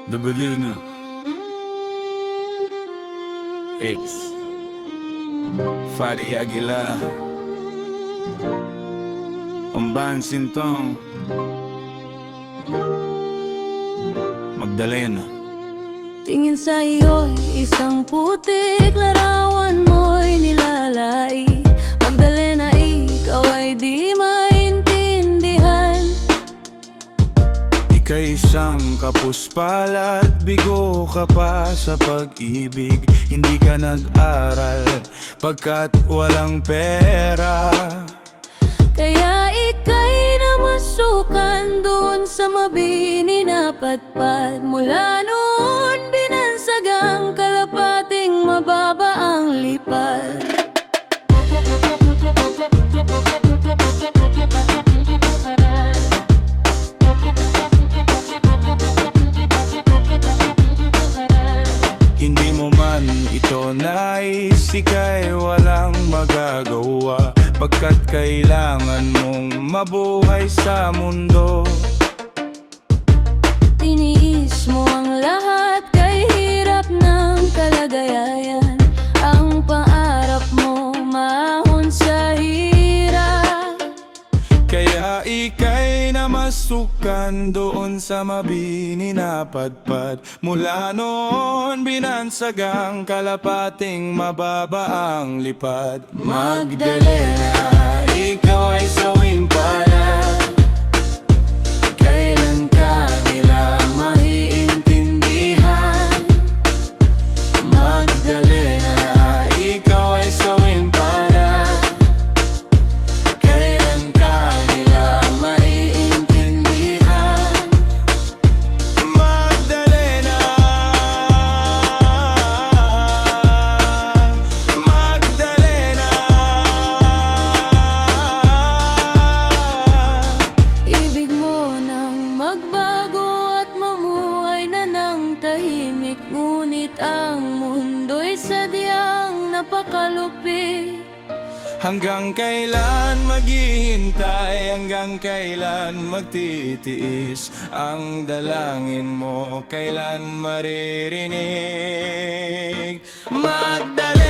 The Beginner It's Fadi Aguilar Umban Sintong Magdalena. Tingin sa iyo'y isang putik, larawan mo'y nilalai. Magdalena, ikaw ay di maintindihan. Ika'y isang kapuspalad, bigo ka pa sa pag-ibig. Hindi ka nag-aral pagkat walang pera. Kaya ika'y namasukan doon sa mabini na patpat. Mula noon binansagang kalapating mababa ang lipad. Hindi mo man ito nais, ika'y walang magagawa pagkat kailangan mong mabuhay sa mundo. Tiniis mo ang lahat kay hirap ng kalagayayan. Ang pangarap mo mahon sa hirap. Kaya ika'y namasukan doon sa mabini na padpad. Mula noon binansagang kalapating mababa ang lipad. Magdalena, ikaw ay sawing palad. Kailan ka nila maiintindihan? Magdalena, ikaw ay sawing palad. Kailan ka nila maiintindihan? Magdalena, Magdalena. Ibig mo nang magbago at mamuhay na ng tahimik. Ngunit ang mundo'y sadyang napakalupit. Hanggang kailan maghihintay, hanggang kailan magtitiis? Ang dalangin mo kailan maririnig? Magdalena.